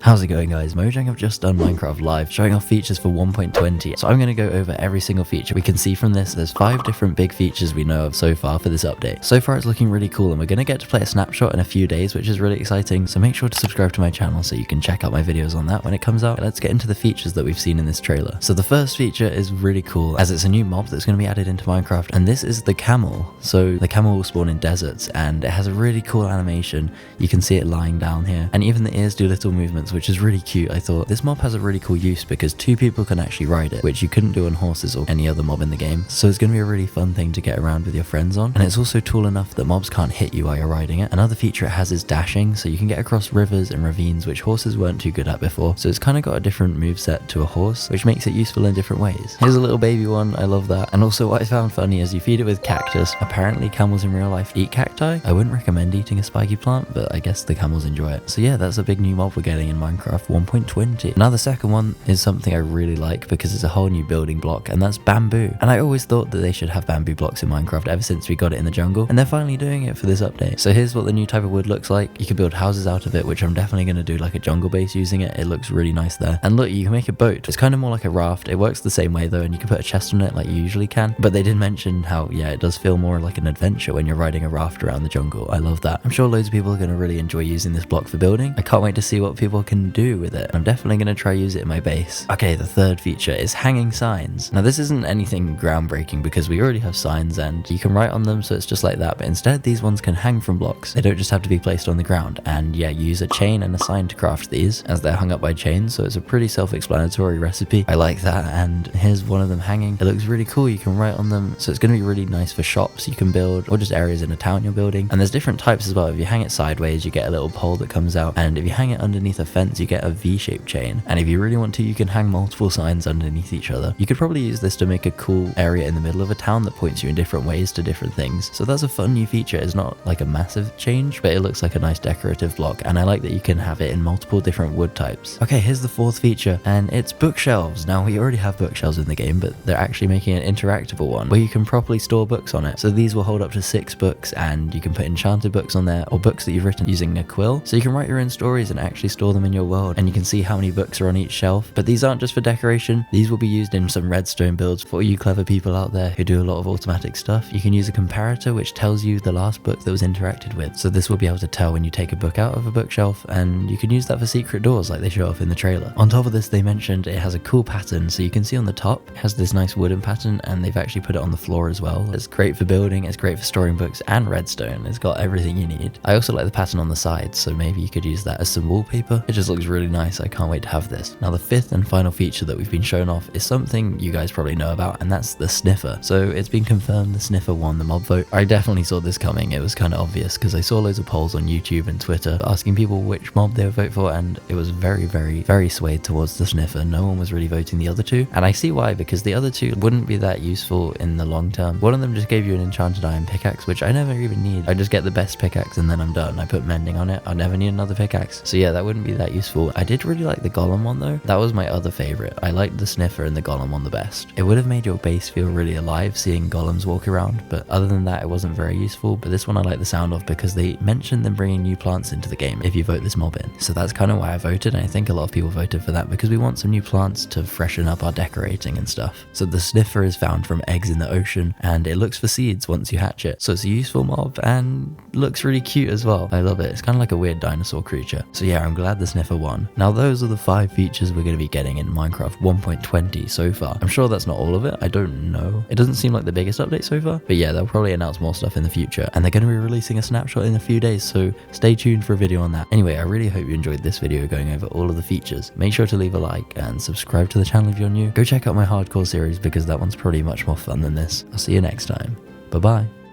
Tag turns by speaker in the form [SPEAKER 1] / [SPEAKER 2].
[SPEAKER 1] How's it going, guys? Mojang have just done Minecraft Live, showing off features for 1.20. So I'm going to go over every single feature. We can see from this, there's 5 different big features we know of so far for this update. So far it's looking really cool, and we're going to get to play a snapshot in a few days, which is really exciting. So make sure to subscribe to my channel so you can check out my videos on that when it comes out. Let's get into the features that we've seen in this trailer. So the first feature is really cool, as it's a new mob that's going to be added into Minecraft, and this is the Camel. So the Camel will spawn in deserts, and it has a really cool animation. You can see it lying down here, and even the ears do little movements, which is really cute. I thought this mob has a really cool use because 2 people can actually ride it, which you couldn't do on horses or any other mob in the game. So it's going to be a really fun thing to get around with your friends on, and it's also tall enough that mobs can't hit you while you're riding it. Another feature it has is dashing, so you can get across rivers and ravines, which horses weren't too good at before. So it's kind of got a different moveset to a horse, which makes it useful in different ways. Here's a little baby one, I love that. And also what I found funny is you feed it with cactus. Apparently camels in real life eat cacti. I wouldn't recommend eating a spiky plant, but I guess the camels enjoy it. So yeah, that's a big new mob we're getting in Minecraft 1.20. Now the second one is something I really like because it's a whole new building block, and that's bamboo. And I always thought that they should have bamboo blocks in Minecraft ever since we got it in the jungle, and they're finally doing it for this update. So here's what the new type of wood looks like. You can build houses out of it, which I'm definitely going to do like a jungle base using it. It looks really nice there. And look, you can make a boat. It's kind of more like a raft. It works the same way though, and you can put a chest on it like you usually can. But they did mention how, yeah, it does feel more like an adventure when you're riding a raft around the jungle. I love that. I'm sure loads of people are going to really enjoy using this block for building. I can't wait to see what people can do with it. I'm definitely going to try use it in my base. Okay, the third feature is hanging signs. Now this isn't anything groundbreaking because we already have signs and you can write on them, so it's just like that, but instead these ones can hang from blocks. They don't just have to be placed on the ground, and yeah, you use a chain and a sign to craft these as they're hung up by chains, so it's a pretty self-explanatory recipe. I like that, and here's one of them hanging. It looks really cool. You can write on them, so it's going to be really nice for shops you can build, or just areas in a town you're building. And there's different types as well. If you hang it sideways, you get a little pole that comes out, and if you hang it underneath a fence, you get a V-shaped chain. And if you really want to, you can hang multiple signs underneath each other. You could probably use this to make a cool area in the middle of a town that points you in different ways to different things. So that's a fun new feature. It's not like a massive change, but it looks like a nice decorative block, and I like that you can have it in multiple different wood types. Okay, here's the fourth feature, and it's bookshelves. Now we already have bookshelves in the game, but they're actually making an interactable one where you can properly store books on it. So these will hold up to 6 books, and you can put enchanted books on there, or books that you've written using a quill. So you can write your own stories and actually store them in your world, and you can see how many books are on each shelf. But these aren't just for decoration. These will be used in some redstone builds for you clever people out there who do a lot of automatic stuff. You can use a comparator which tells you the last book that was interacted with. So this will be able to tell when you take a book out of a bookshelf, and you can use that for secret doors like they show off in the trailer. On top of this, they mentioned it has a cool pattern. So you can see on the top, it has this nice wooden pattern, and they've actually put it on the floor as well. It's great for building, it's great for storing books and redstone. It's got everything you need. I also like the pattern on the sides, so maybe you could use that as some wallpaper. It just looks really nice. I can't wait to have this. Now the fifth and final feature that we've been shown off is something you guys probably know about, and that's the Sniffer. So it's been confirmed the Sniffer won the mob vote. I definitely saw this coming. It was kind of obvious because I saw loads of polls on YouTube and Twitter asking people which mob they would vote for, and it was very swayed towards the Sniffer. No one was really voting the other two, and I see why, because the other two wouldn't be that useful in the long term. One of them just gave you an enchanted iron pickaxe, which I never even need. I just get the best pickaxe and then I'm done. I put mending on it. I never need another pickaxe. So yeah, that wouldn't be that useful. I did really like the golem one though. That was my other favorite. I liked the Sniffer and the golem one the best. It would have made your base feel really alive seeing golems walk around, but other than that it wasn't very useful. But this one I like the sound of because they mentioned them bringing new plants into the game if you vote this mob in. So that's kind of why I voted, and I think a lot of people voted for that because we want some new plants to freshen up our decorating and stuff. So the Sniffer is found from eggs in the ocean, and it looks for seeds once you hatch it. So it's a useful mob and looks really cute as well. I love it. It's kind of like a weird dinosaur creature. So yeah, I'm glad the Sniffer won. Now those are the 5 features we're going to be getting in Minecraft 1.20 so far. I'm sure that's not all of it. I don't know. It doesn't seem like the biggest update so far, but yeah, they'll probably announce more stuff in the future, and they're going to be releasing a snapshot in a few days, so stay tuned for a video on that. Anyway, I really hope you enjoyed this video going over all of the features. Make sure to leave a like and subscribe to the channel if you're new. Go check out my hardcore series because that one's probably much more fun than this. I'll see you next time. Bye bye.